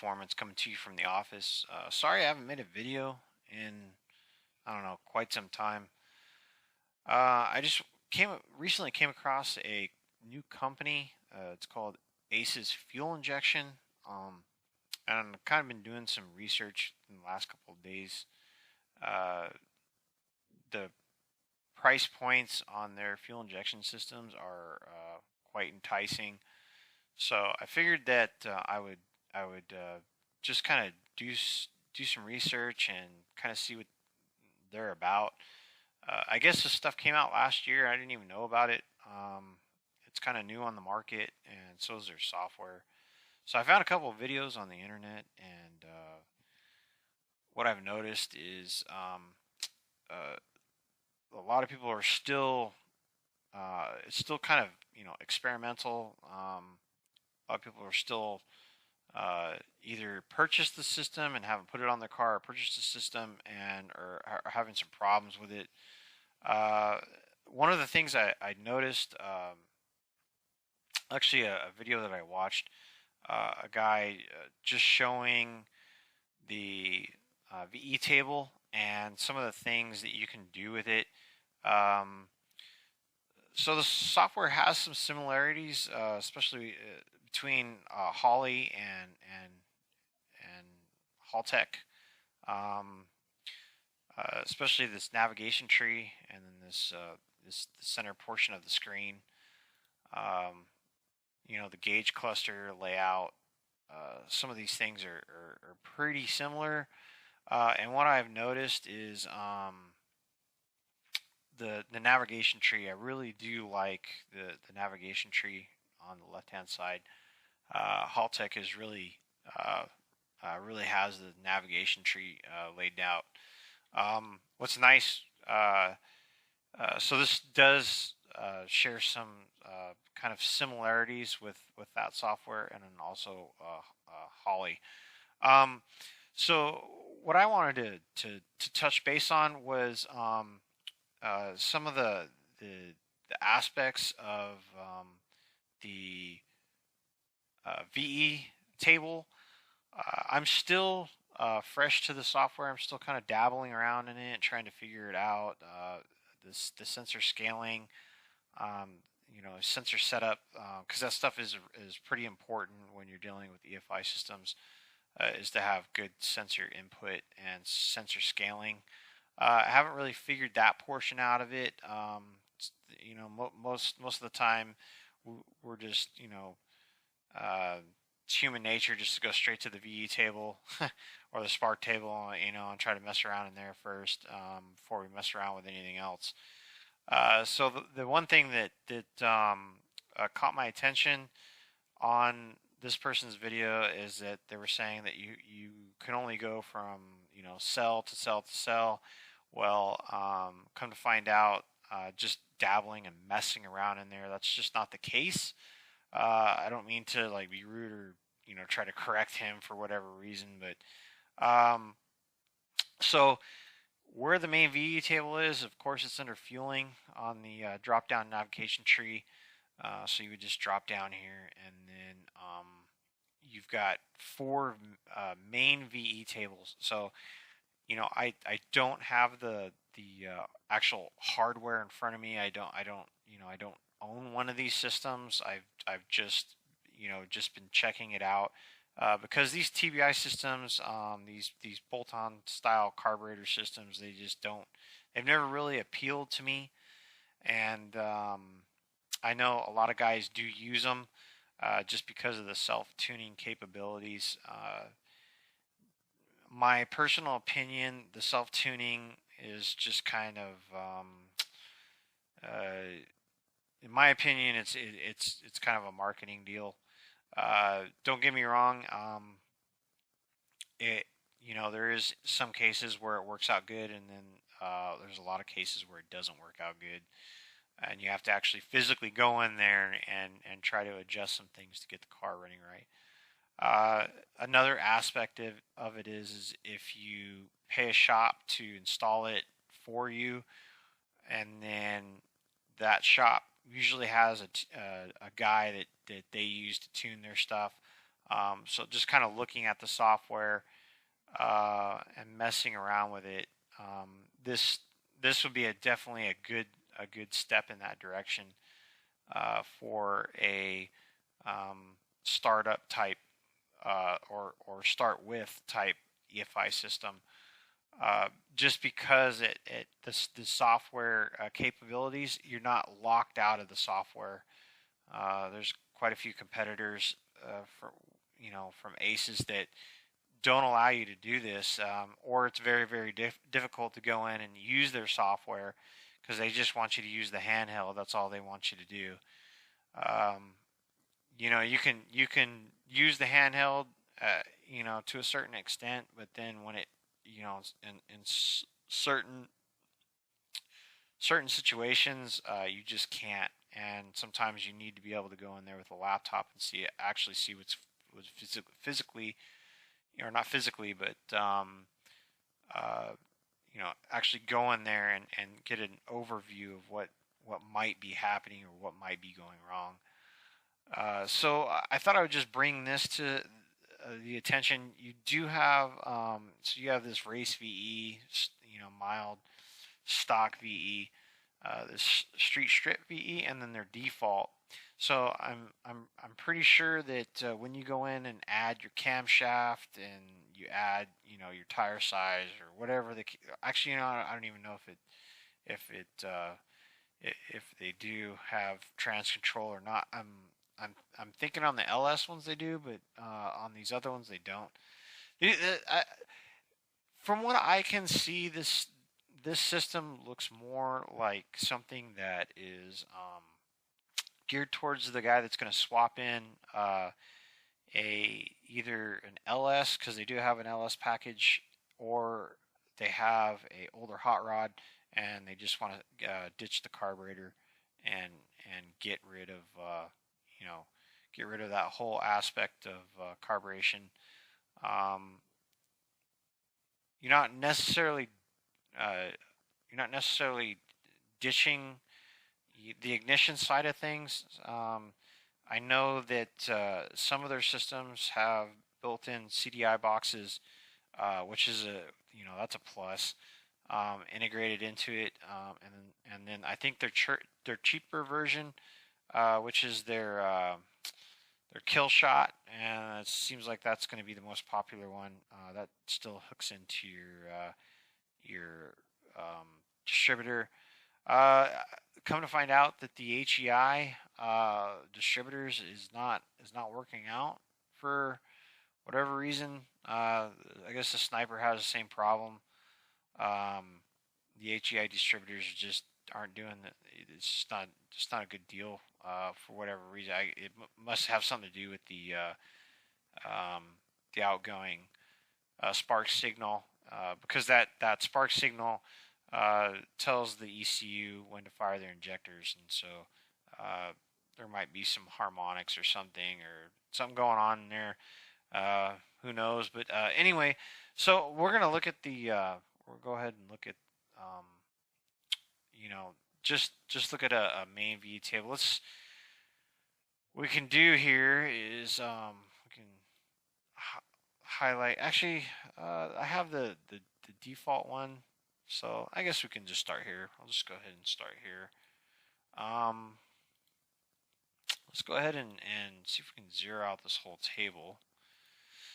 Performance coming to you from the office. Sorry I haven't made a video in, I don't know, quite some time. I just recently came across a new company. It's called Aces Fuel Injection. Um, and I've kind of been doing some research in the last couple of days. Uh, the price points on their fuel injection systems are quite enticing. So I figured that I would just kind of do some research and kind of see what they're about. I guess this stuff came out last year. I didn't even know about it. It's kind of new on the market, and so is their software. So I found a couple of videos on the internet, and what I've noticed is uh, a lot of people are still it's still kind of experimental. A lot of people are still either purchased the system and haven't put it on their car, or purchased the system and are having some problems with it. Uh, One of the things I noticed, actually a video that I watched, a guy just showing the VE table and some of the things that you can do with it. Um, so the software has some similarities, especially between Holly and Haltech, um, especially this navigation tree and then this the center portion of the screen. Um, the gauge cluster layout. Some of these things are pretty similar. And what I've noticed is the navigation tree. I really do like the navigation tree on the left hand side. Haltech is really has the navigation tree laid out. What's nice, so this does share some kind of similarities with that software, and then also Holly. Um, so what I wanted to touch base on was some of the aspects of the VE table. I'm still fresh to the software. I'm still kind of dabbling around in it, trying to figure it out. The sensor scaling, sensor setup, because that stuff is pretty important when you're dealing with EFI systems. Is to have good sensor input and sensor scaling. I haven't really figured that portion out of it. Most of the time, we're just it's human nature just to go straight to the VE table or the Spark table, and try to mess around in there first before we mess around with anything else. So the one thing that caught my attention on this person's video is that they were saying that you can only go from cell to cell to cell. Well, come to find out, just dabbling and messing around in there, that's just not the case. I don't mean to be rude or try to correct him for whatever reason, but so where the main VE table is, of course, it's under fueling on the drop down navigation tree. So you would just drop down here, and then you've got four main VE tables. So I don't have the actual hardware in front of me. I don't own one of these systems. I've just been checking it out because these TBI systems, these bolt-on style carburetor systems, they've never really appealed to me, and I know a lot of guys do use them just because of the self-tuning capabilities. My personal opinion, the self-tuning is just kind of, in my opinion, it's kind of a marketing deal. Don't get me wrong. There is some cases where it works out good, and then there's a lot of cases where it doesn't work out good, and you have to actually physically go in there and try to adjust some things to get the car running right. Another aspect of it is if you pay a shop to install it for you, and then that shop usually has a guy that they use to tune their stuff. So just kind of looking at the software and messing around with it, this would be definitely a good step in that direction for a startup type or start with type EFI system. Just because the software capabilities, you're not locked out of the software. There's quite a few competitors from Aces that don't allow you to do this, or it's very very difficult to go in and use their software because they just want you to use the handheld. That's all they want you to do. Um, you can use the handheld, to a certain extent, but then when it, in certain situations, you just can't. And sometimes you need to be able to go in there with a laptop and actually see what's physically, or not physically, but actually go in there and get an overview of what might be happening or what might be going wrong. So I thought I would just bring this to the attention. You do have so you have this race VE, mild stock VE, this street strip VE, and then their default. So I'm pretty sure that when you go in and add your camshaft and you add your tire size or whatever actually, I don't even know if it if they do have trans control or not. I'm thinking on the LS ones they do, but on these other ones they don't. From what I can see, this system looks more like something that is geared towards the guy that's going to swap in either an LS, because they do have an LS package, or they have a older hot rod and they just want to ditch the carburetor and get rid of that whole aspect of carburation. Um, you're not necessarily uh, ditching the ignition side of things. I know that some of their systems have built-in CDI boxes, which is that's a plus, integrated into it, and then I think their cheaper version, which is their kill shot, and it seems like that's going to be the most popular one. That still hooks into your distributor. Uh, Come to find out that the HEI distributors is not working out for whatever reason. I guess the Sniper has the same problem. The HEI distributors just aren't doing that. It's just not a good deal for whatever reason. It must have something to do with the outgoing spark signal, because that spark signal tells the ECU when to fire their injectors, and so there might be some harmonics or something going on in there. Who knows? But anyway, so we're gonna look at we'll go ahead and look at just look at a main VE table. What we can do here is we can highlight. Actually, I have the default one, so I guess we can just start here. I'll just go ahead and start here. Let's go ahead and see if we can zero out this whole table.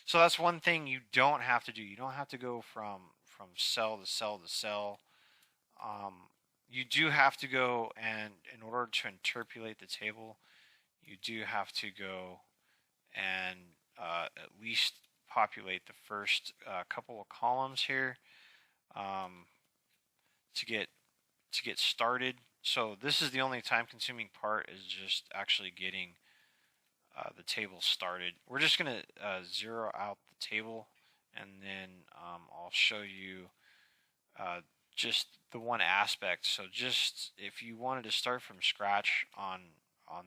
So that's one thing you don't have to do. You don't have to go from cell to cell to cell. You do have to go, and in order to interpolate the table, you do have to go and at least populate the first couple of columns here to get started. So this is the only time-consuming part, is just actually getting the table started. We're just going to zero out the table, and then I'll show you just the one aspect. So just if you wanted to start from scratch on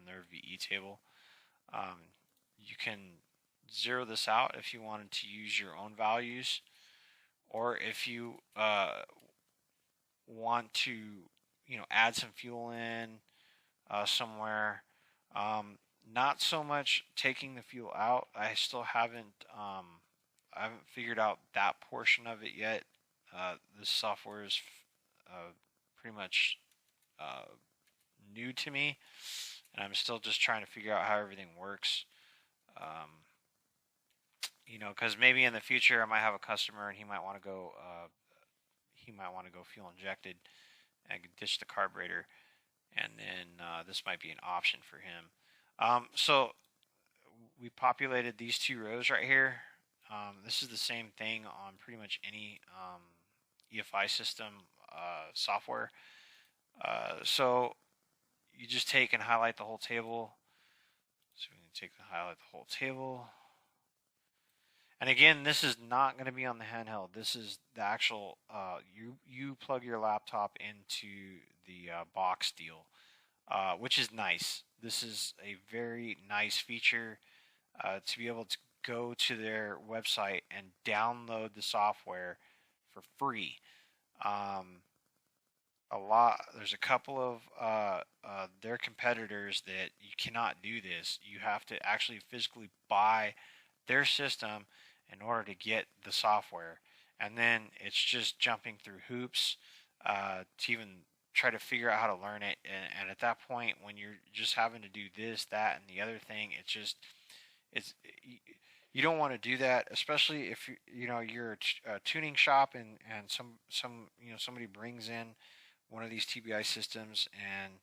their VE table, you can zero this out if you wanted to use your own values, or if you want to add some fuel in somewhere. not so much taking the fuel out. I still I haven't figured out that portion of it yet. This software is pretty much uh, new to me, and I'm still just trying to figure out how everything works. Um, because maybe in the future I might have a customer and he might want to go. He might want to go fuel injected and ditch the carburetor, and then this might be an option for him. So we populated these two rows right here. This is the same thing on pretty much any EFI system software. So you just take and highlight the whole table. So we can take and highlight the whole table. And again, this is not going to be on the handheld. This is the actual, you plug your laptop into the box deal, which is nice. This is a very nice feature to be able to go to their website and download the software for free. There's a couple of their competitors that you cannot do this. You have to actually physically buy their system in order to get the software, and then it's just jumping through hoops to even try to figure out how to learn it. And at that point, when you're just having to do this, that, and the other thing, it's you don't want to do that, especially if you're a tuning shop and somebody brings in one of these TBI systems, and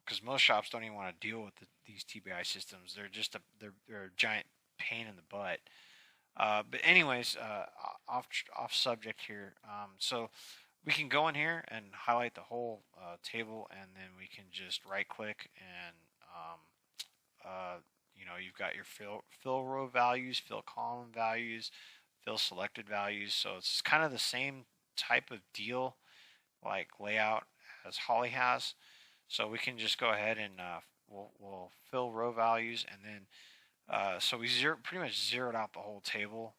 because most shops don't even want to deal with these TBI systems, they're a giant pain in the butt. But anyways, off subject here. So we can go in here and highlight the whole table, and then we can just right click and you've got your fill row values, fill column values, fill selected values. So it's kind of the same type of deal, like layout as Holly has. So we can just go ahead and we'll fill row values, and then so we pretty much zeroed out the whole table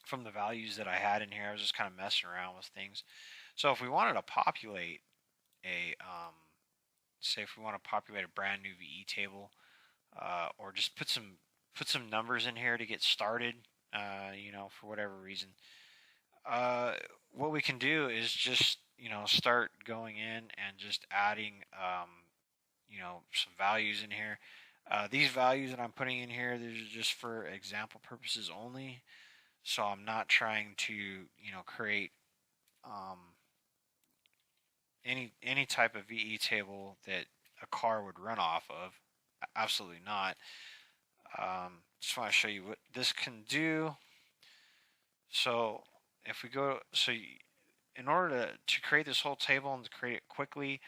from the values that I had in here. I was just kind of messing around with things. So if we wanted to populate say if we want to populate a brand new VE table, or just put some numbers in here to get started, for whatever reason, what we can do is just start going in and just adding some values in here. These values that I'm putting in here, these are just for example purposes only. So I'm not trying to create any type of VE table that a car would run off of. Absolutely not. Just want to show you what this can do. So if we go, in order to create this whole table and to create it quickly,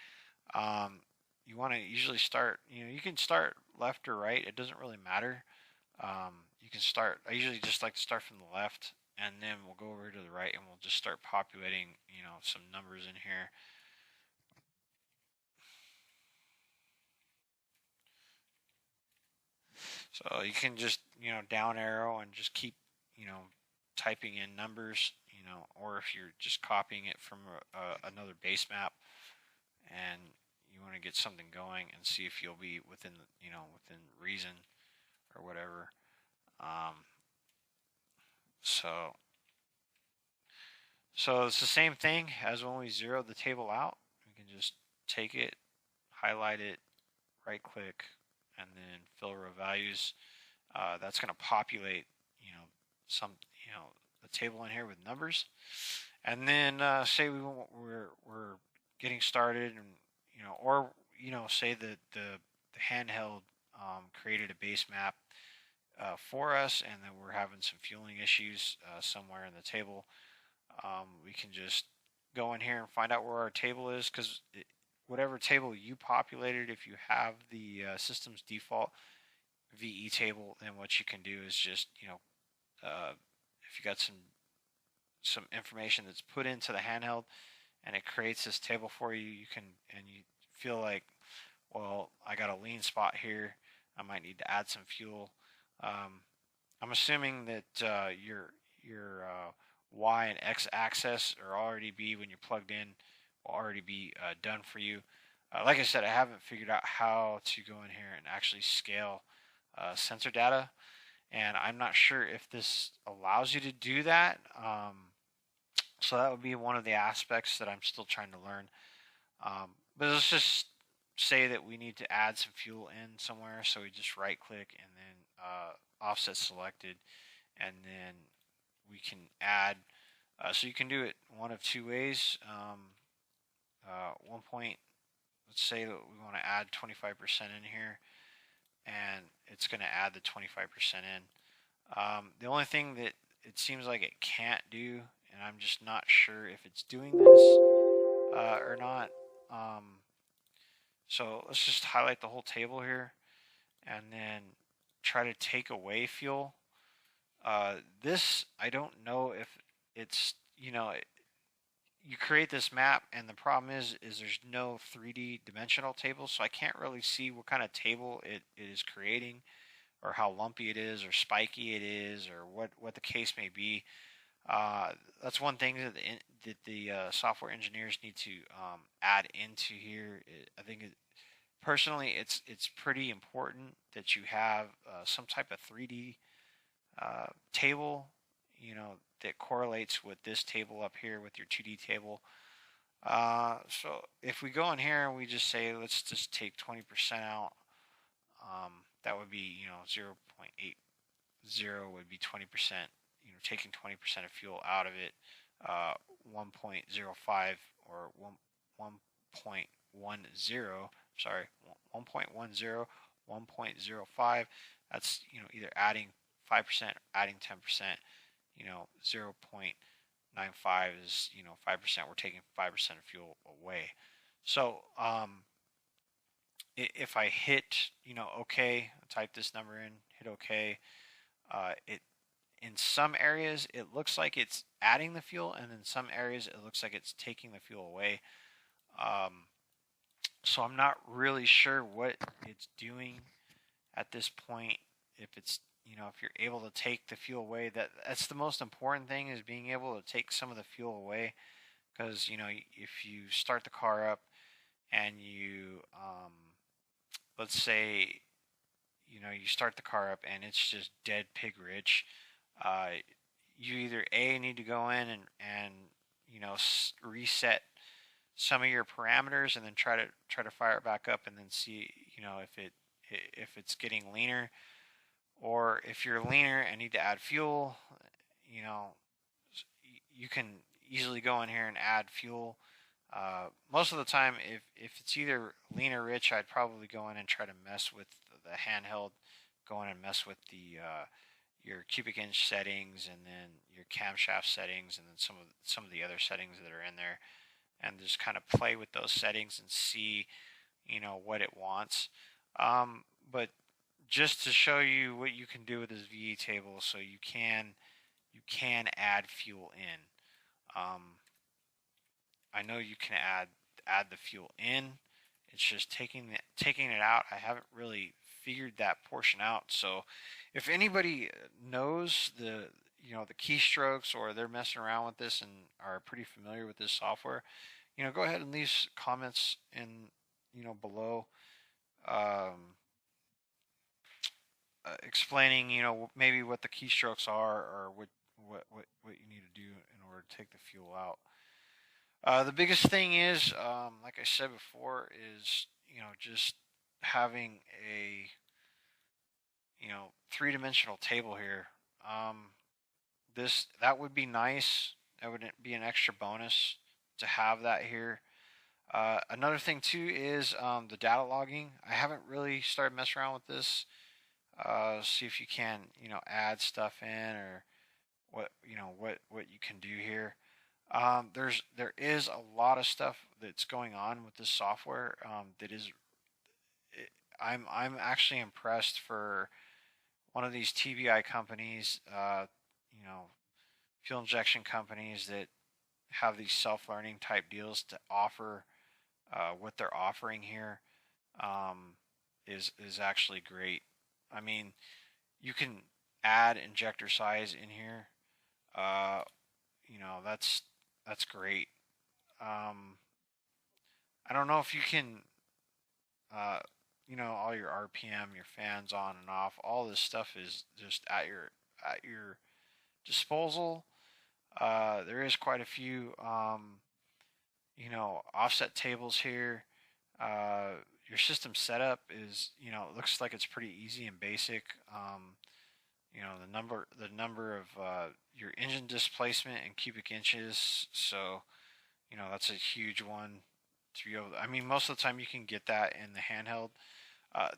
you want to usually start, you can start left or right. It doesn't really matter. You can start, I usually just like to start from the left, and then we'll go over to the right and we'll just start populating, some numbers in here. So you can just, down arrow and just keep, typing in numbers, or if you're just copying it from another base map and you want to get something going and see if you'll be within, within reason or whatever. So it's the same thing as when we zero the table out. We can just take it, highlight it, right click, and then fill row values. That's going to populate, the table in here with numbers. And then say we're getting started, and or say that the handheld created a base map for us, and then we're having some fueling issues somewhere in the table. We can just go in here and find out where our table is, because whatever table you populated, if you have the system's default VE table, then what you can do is just if you got some information that's put into the handheld and it creates this table for you, you can, and you feel like, well, I got a lean spot here, I might need to add some fuel. I'm assuming that your Y and X axis, or already be when you're plugged in, will already be done for you. Like I said, I haven't figured out how to go in here and actually scale sensor data, and I'm not sure if this allows you to do that. So that would be one of the aspects that I'm still trying to learn. But let's just say that we need to add some fuel in somewhere, so we just right click and then offset selected, and then we can add. So you can do it one of two ways. One point, let's say that we want to add 25% in here, and it's going to add the 25% in. The only thing that it seems like it can't do, and I'm just not sure if it's doing this or not. So let's just highlight the whole table here and then try to take away fuel. This, I don't know if it's, you create this map, and the problem is there's no 3D dimensional table, so I can't really see what kind of table it is creating, or how lumpy it is, or spiky it is, or what the case may be. That's one thing that the software engineers need to add into here. I think personally, it's pretty important that you have some type of 3D table, that correlates with this table up here with your 2D table. So if we go in here and we just say, let's just take 20% out, that would be, 0.80 would be 20%, taking 20% of fuel out of it, 1.05 or 1.10, sorry, 1.10, 1.05, that's, either adding 5% or adding 10%, 0.95 is, 5%, we're taking 5% of fuel away. So, if I hit, OK, type this number in, hit OK, it in some areas it looks like it's adding the fuel, and in some areas it looks like it's taking the fuel away. So I'm not really sure what it's doing at this point. If it's, if you're able to take the fuel away, that's the most important thing, is being able to take some of the fuel away. Because, if you start the car up and you, let's say, you start the car up and it's just dead pig rich, you either need to go in and reset some of your parameters, and then try to fire it back up, and then see, if it's getting leaner. Or if you're leaner and need to add fuel, you can easily go in here and add fuel. Most of the time, if it's either lean or rich, I'd probably go in and try to mess with the handheld, go in and mess with the your cubic inch settings, and then your camshaft settings, and then some of the other settings that are in there, and just kind of play with those settings and see, what it wants. But just to show you what you can do with this VE table, so you can add fuel in. I know you can add the fuel in. It's just taking it out. I haven't really figured that portion out. So if anybody knows the keystrokes, or they're messing around with this and are pretty familiar with this software, go ahead and leave comments in below, explaining maybe what the keystrokes are, or what you need to do in order to take the fuel out. The biggest thing is, like I said before, is just having a three-dimensional table here. That would be nice. That would be an extra bonus to have that here. Another thing too is the data logging. I haven't really started messing around with this. See if you can add stuff in, or what you can do here. There is a lot of stuff that's going on with this software. I'm actually impressed for one of these TBI companies, fuel injection companies that have these self-learning type deals to offer what they're offering here, is actually great. I mean, you can add injector size in here. That's great. I don't know if you can all your RPM, your fans on and off, all this stuff is just at your disposal. There is quite a few, offset tables here. Your system setup is, it looks like it's pretty easy and basic. The number of your engine displacement in cubic inches. So, that's a huge one to be able to, I mean, most of the time you can get that in the handheld.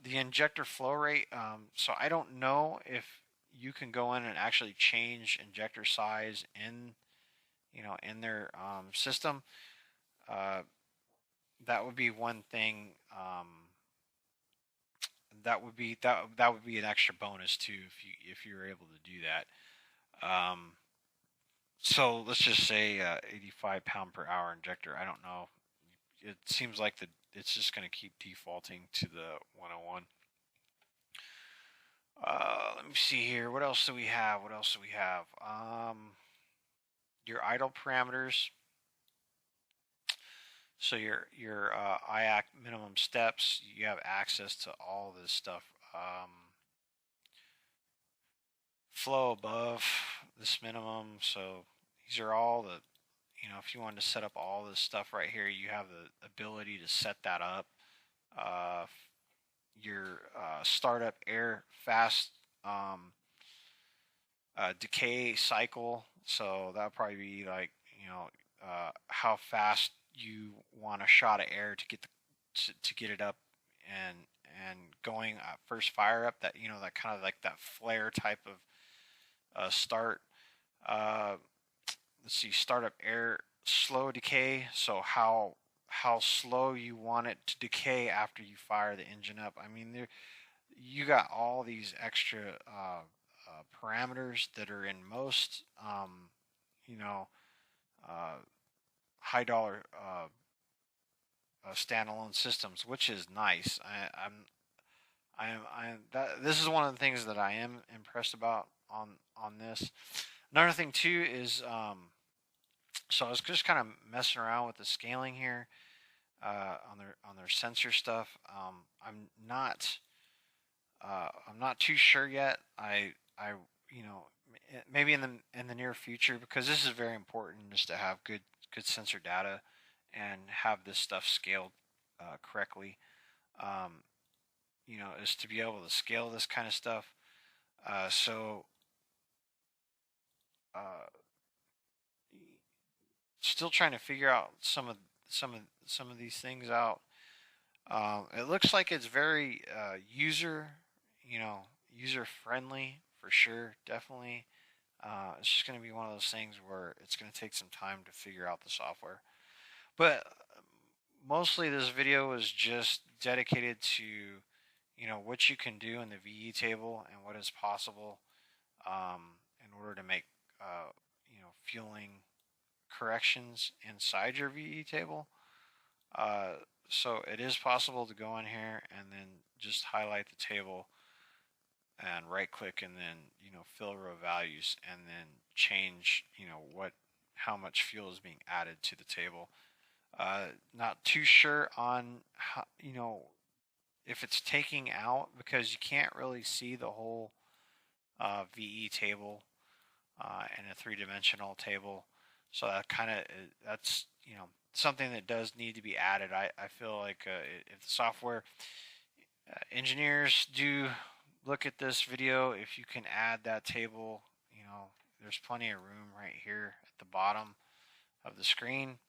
The injector flow rate. So I don't know if you can go in and actually change injector size in their system. Uh, that would be one thing. That would be an extra bonus too if you're able to do that. So let's just say 85 pound per hour injector. I don't know. It seems like it's just going to keep defaulting to the 101. Let me see here. What else do we have? Your idle parameters. So your IAC minimum steps. You have access to all this stuff. Flow above this minimum. So these are all the, if you wanted to set up all this stuff right here, you have the ability to set that up. Your startup air fast decay cycle. So that would probably be like, how fast you want a shot of air to get it up and going first fire up. That that kind of like that flare type of start. Let's see, startup air slow decay. So how slow you want it to decay after you fire the engine up. I mean, you got all these extra parameters that are in most high dollar standalone systems, which is nice. This is one of the things that I am impressed about on this. Another thing too is so I was just kind of messing around with the scaling here on their sensor stuff. I'm not too sure yet. Maybe in the near future, because this is very important, just to have good sensor data and have this stuff scaled correctly. Is to be able to scale this kind of stuff. Still trying to figure out some of these things out. It looks like it's very user friendly for sure, definitely. It's just going to be one of those things where it's going to take some time to figure out the software. But mostly this video is just dedicated to what you can do in the VE table and what is possible in order to make fueling corrections inside your VE table. So it is possible to go in here and then just highlight the table and right click and then fill row values and then change how much fuel is being added to the table. Not too sure on how, if it's taking out, because you can't really see the whole VE table in a three-dimensional table. So that's something that does need to be added. I feel like if the software engineers do look at this video, if you can add that table, there's plenty of room right here at the bottom of the screen.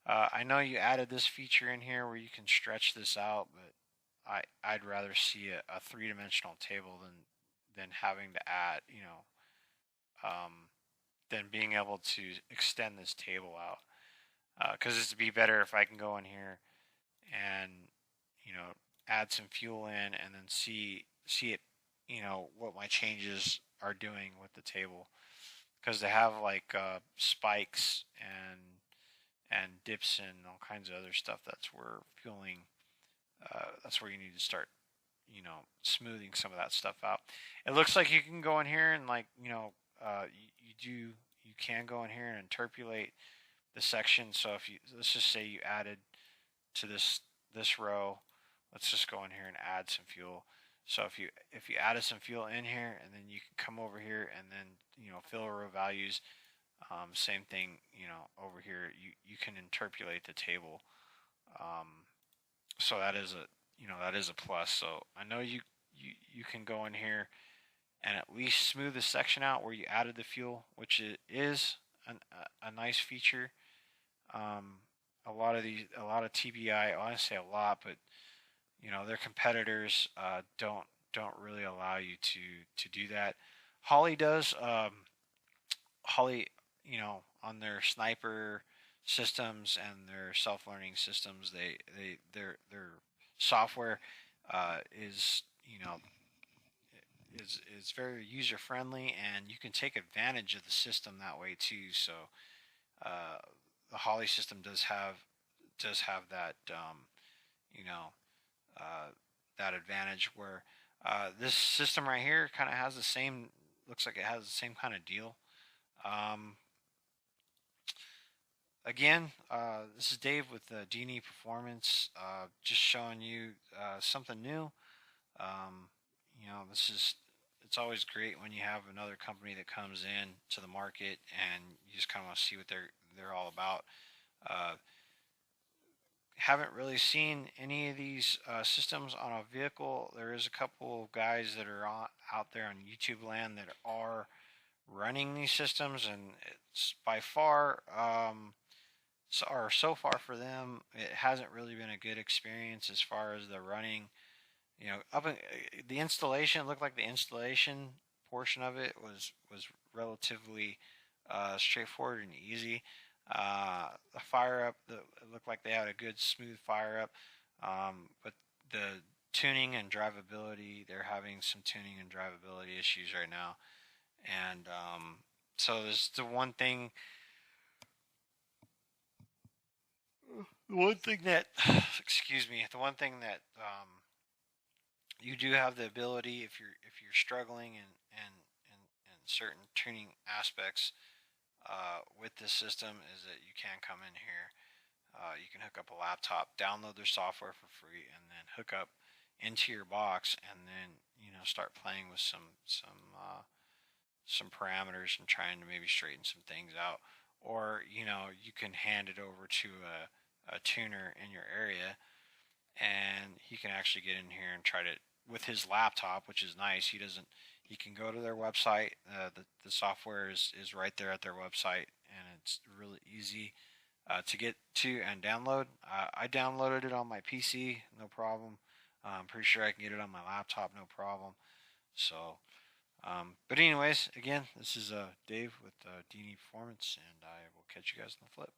I know you added this feature in here where you can stretch this out, but I'd rather see a three-dimensional table than having to add, than being able to extend this table out. Because it'd be better if I can go in here and add some fuel in and then see it, what my changes are doing with the table. Because they have like spikes and dips and all kinds of other stuff. That's where fueling. That's where you need to start, smoothing some of that stuff out. It looks like you can go in here and you can go in here and interpolate the section. So if let's just say you added to this row let's just go in here and add some fuel. So if you added some fuel in here, and then you can come over here and then fill row values. Same thing, over here you can interpolate the table. So that is a plus. So I know you can go in here and at least smooth the section out where you added the fuel, which is a nice feature. A lot of TBI, I want to say a lot, but their competitors don't really allow you to do that. Holly does. Holly, on their sniper systems and their self-learning systems, their software is is very user friendly, and you can take advantage of the system that way too. So the Holly system does have that you know that advantage where this system right here kind of has the same, looks like it has the same kind of deal. Um, Again, this is Dave with D&E Performance, just showing you something new. Um, it's always great when you have another company that comes in to the market and you just kind of want to see what they're all about. Uh, haven't really seen any of these systems on a vehicle. There is a couple of guys that are out there on YouTube land that are running these systems, and it's by far so far for them, it hasn't really been a good experience as far as the running. Up in, the installation looked like the installation portion of it was relatively straightforward and easy. The fire up, it looked like they had a good smooth fire up, but the tuning and drivability, they're having some tuning and drivability issues right now, and so there's the one thing. The one thing that, excuse me, the one thing that you do have the ability, if you're struggling in certain tuning aspects with this system, is that you can come in here. You can hook up a laptop, download their software for free, and then hook up into your box, and then start playing with some parameters and trying to maybe straighten some things out. Or you can hand it over to a tuner in your area, and he can actually get in here and try to, with his laptop, which is nice. He can go to their website. The software is right there at their website, and it's really easy to get to and download. I downloaded it on my PC, no problem. I'm pretty sure I can get it on my laptop, no problem. So, but anyways, again, this is Dave with D&E Performance, and I will catch you guys on the flip.